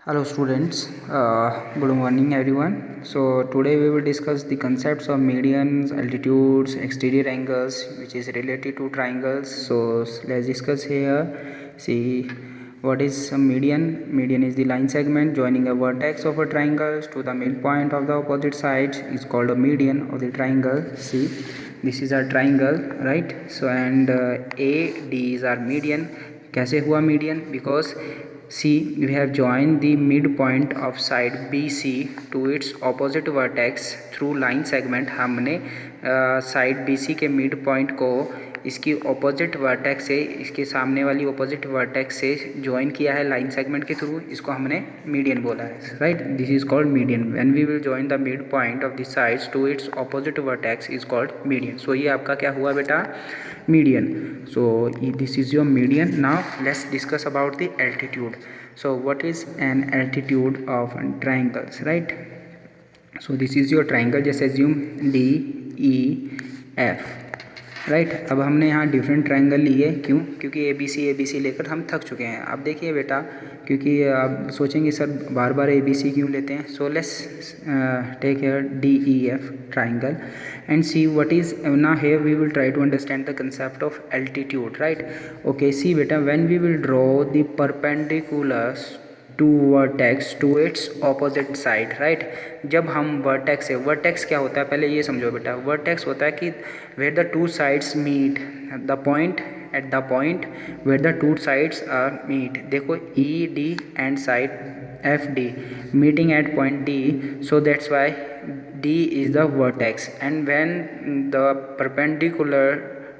Hello students, good morning everyone. So today we will discuss the concepts of medians, altitudes, exterior angles which is related to triangles. So let's discuss here. See what is a median. Median is the line segment joining a vertex of a triangle to the midpoint of the opposite sides is called a median of the triangle. See, this is our triangle, right? So and AD is our median. कैसे हुआ median? Because C, we have joined the midpoint of side BC to its opposite vertex through line segment. हमने side BC के midpoint को इसकी opposite vertex से, इसके सामने वाली opposite vertex से join किया है line segment के through. इसको हमने median बोला है, right? This is called median. When we will join the midpoint of the sides to its opposite vertex is called median. So ये आपका क्या हुआ बेटा? Median. So this is your median. Now let's discuss about the altitude. So what is an altitude of triangles, right? So this is your triangle. Just assume DEF, right अब हमने यहाँ different triangle लिए, क्यों? क्योंकि A B C लेकर हम थक चुके हैं. अब देखिए बेटा, क्योंकि आप सोचेंगे sir bar bar A B C क्यों लेते हैं. So let's take here DEF triangle and see what is. ना here we will try to understand the concept of altitude, right? Okay, see बेटा, when we will draw the perpendiculars to vertex to its opposite side, right? जब हम vertex है, vertex क्या होता है पहले ये समझो बेटा. वर्टेक्स होता है कि where the two sides meet the point at the point where the two sides are meet. देखो ED and side FD meeting at point D, so that's why D is the vertex. And when the perpendicular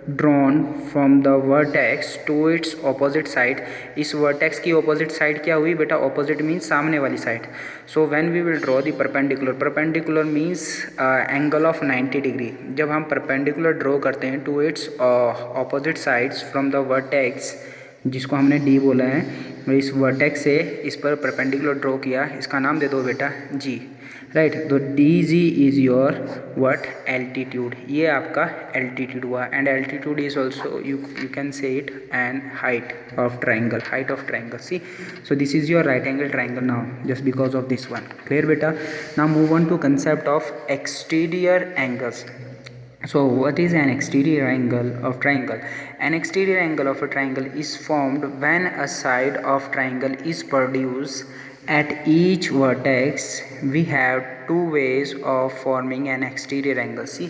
drawn from the vertex to its opposite side, इस vertex की opposite side क्या हुई बेटा? Opposite means सामने वाली side. So when we will draw the perpendicular, perpendicular means angle of 90 degree. जब हम perpendicular draw करते हैं to its opposite sides from the vertex, जिसको हमने D बोला है, इस वर्टेक्स से इस पर परपेंडिकुलर ड्रॉ किया, इसका नाम दे दो बेटा G, राइट? तो DG is your what? Altitude. ये आपका एल्टीट्यूड हुआ. And altitude is also you can say it and height of triangle, height of triangle. See, so this is your right angle triangle now just because of this one. Clear बेटा? Now move on to concept of exterior angles. So what is an exterior angle of triangle? An exterior angle of a triangle is formed when a side of triangle is produced at each vertex. We have two ways of forming an exterior angle. See,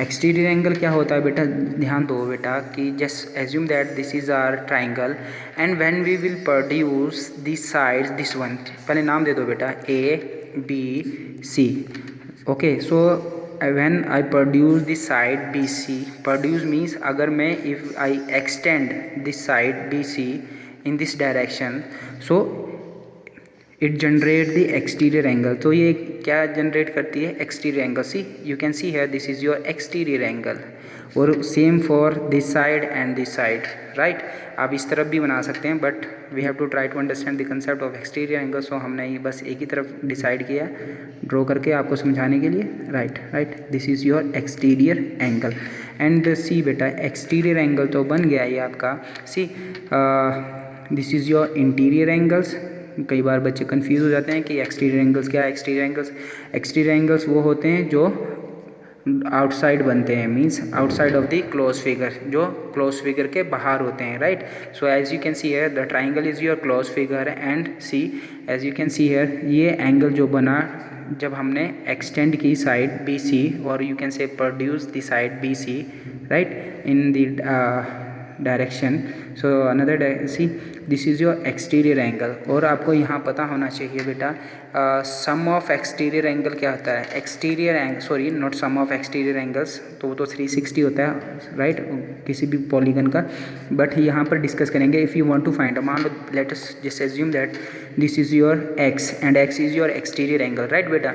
exterior angle क्या होता है बेटा? ध्यान दो बेटा कि just assume that this is our triangle and when we will produce these sides, this one, पहले नाम दे दो बेटा A, B, C. Okay, so when I produce the side BC, produce means अगर मैं if I extend this side BC in this direction, so it generate the exterior angle. तो ये क्या generate करती है? Exterior angle. See, you can see here this is your exterior angle. और same for this side and this side, right? आप इस तरफ भी बना सकते हैं, but we have to try to understand the concept of exterior angle. So हमने ये बस एक ही तरफ डिसाइड किया ड्रॉ करके आपको समझाने के लिए, right? Right, this is your exterior angle. And see बेटा, एक्सटीरियर एंगल तो बन गया ये आपका. See, this is your interior angles. कई बार बच्चे कंफ्यूज हो जाते हैं कि एक्सटीरियर एंगल्स क्या है. एक्सटीरियर एंगल्स वो होते हैं जो आउटसाइड बनते हैं, means outside of the close figure, जो क्लोज फिगर के बाहर होते हैं, right? So as you can see here the triangle is your close figure. And see, as you can see here ये एंगल जो बना जब हमने एक्सटेंड की साइड BC, और you can say produce the side BC, right, in the direction. So another, see, this is your exterior angle. और आपको यहाँ पता होना चाहिए बेटा सम ऑफ एक्सटीरियर एंगल क्या होता है. Exterior angle, sorry not sum of exterior angles, तो वो तो 360 होता है, राइट, किसी भी पॉलीगन का. बट यहाँ पर डिस्कस करेंगे. If you want to find, मान लो let us just assume that this is your X and X is your exterior angle, right बेटा?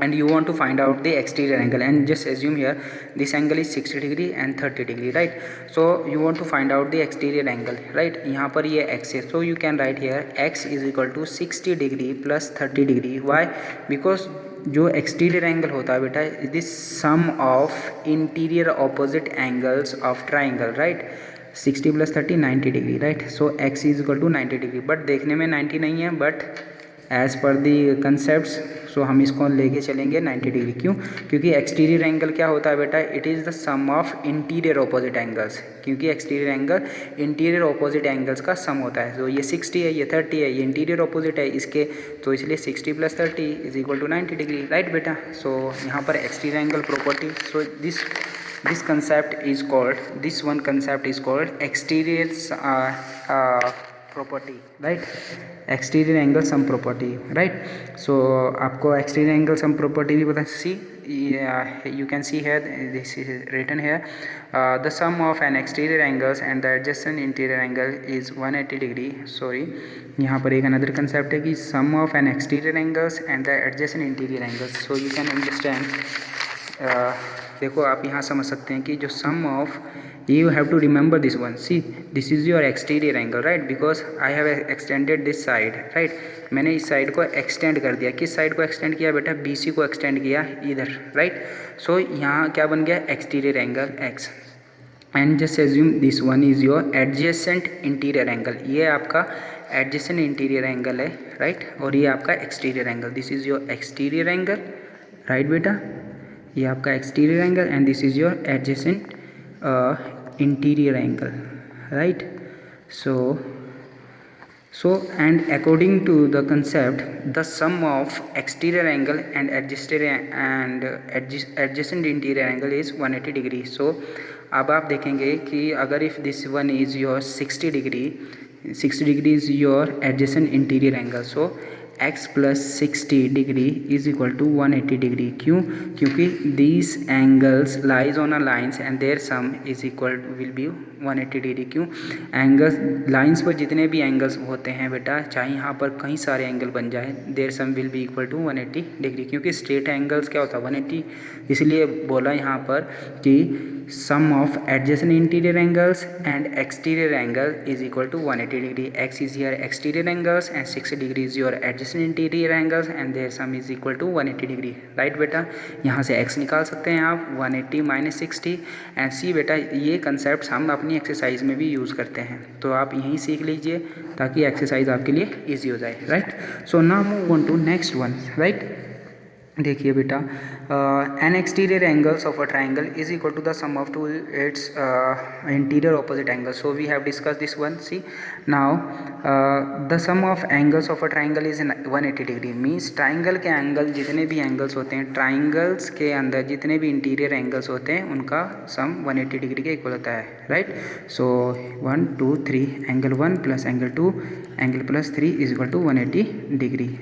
and you want to find out the exterior angle, and just assume here this angle is 60 degree and 30 degree, right? So you want to find out the exterior angle, right? यहाँ पर ये x है, so you can write here x is equal to 60 degree plus 30 degree. Why? Because जो exterior angle होता है बेटा is the sum of interior opposite angles of triangle, right? 60 + 30 90 degree, right? So x is equal to 90 degree. But देखने में 90 नहीं है, but as per the concept. सो हम इसको लेके चलेंगे 90 डिग्री। क्यों? क्योंकि एक्सटीरियर एंगल क्या होता है बेटा, it is the sum of interior opposite angles. क्योंकि exterior angle interior opposite angles का सम होता है। तो ये 60 है, ये 30 है, ये इंटीरियर ऑपोजिट है इसके, तो इसलिए 60 + 30 = 90 डिग्री, राइट बेटा। सो यहाँ पर exterior angle property, so this concept is called, this one concept is called exterior property, right? exterior angle sum property, right? So आपको exterior angle sum property भी पता, see you can see here, this is written here, the sum of an exterior angles and the adjacent interior angle is 180 degree. sorry, यहाँ पर एक another concept है कि sum of an exterior angles and the adjacent interior angles. so you can understand, देखो आप यहाँ समझ सकते हैं कि जो sum of, you have to remember this one, see this is your exterior angle, right, because I have extended this side, right, मैंने इस साइड को एक्सटेंड कर दिया। किस साइड को एक्सटेंड किया बेटा? BC को एक्सटेंड किया इधर, राइट। सो यहाँ क्या बन गया? Exterior angle x, and just assume this one is your adjacent interior angle, ये आपका एडजेसेंट इंटीरियर एंगल है, राइट, और ये आपका exterior angle, this is your exterior angle, right बेटा, ये आपका exterior angle and this is your adjacent interior angle, right. so and according to the concept, the sum of exterior angle and adjacent interior angle is 180 degree. so अब आप देखेंगे कि अगर if this one is your 60 degree is your adjacent interior angle, so x + 60 degree = 180 degree. क्यों? क्योंकि these angles lies on a lines and their sum will be 180 degree. क्यों? Angles, lines पर जितने भी एंगल्स होते हैं बेटा, चाहे यहाँ पर कई सारे एंगल बन जाए, there sum will be = 180 degree. क्योंकि स्ट्रेट एंगल्स क्या होता है? 180, इसलिए बोला यहाँ पर कि sum of adjacent interior angles and exterior angle is = 180 degree. x is your exterior angles and 60 degree is your adjacent interior angles and their sum is = 180 degree, right बेटा। यहाँ से x निकाल सकते हैं आप, 180 - 60 एंड सी बेटा, ये concept हम अपनी एक्सरसाइज में भी यूज़ करते हैं, तो आप यहीं सीख लीजिए ताकि एक्सरसाइज आपके लिए ईजी हो जाए, right. So now move on to next one, right. देखिए बेटा, an exterior angles of a triangle is equal to the sum of two its interior opposite angle. So we have discuss this one. See now the sum of angles of a triangle is 180 degree, means triangle के angle, जितने भी angles होते हैं triangles के अंदर, जितने भी interior angles होते हैं उनका सम 180 डिग्री के इक्वल होता है, राइट। सो 1 2 3 एंगल 1 + एंगल 2 एंगल +3 = 180 डिग्री।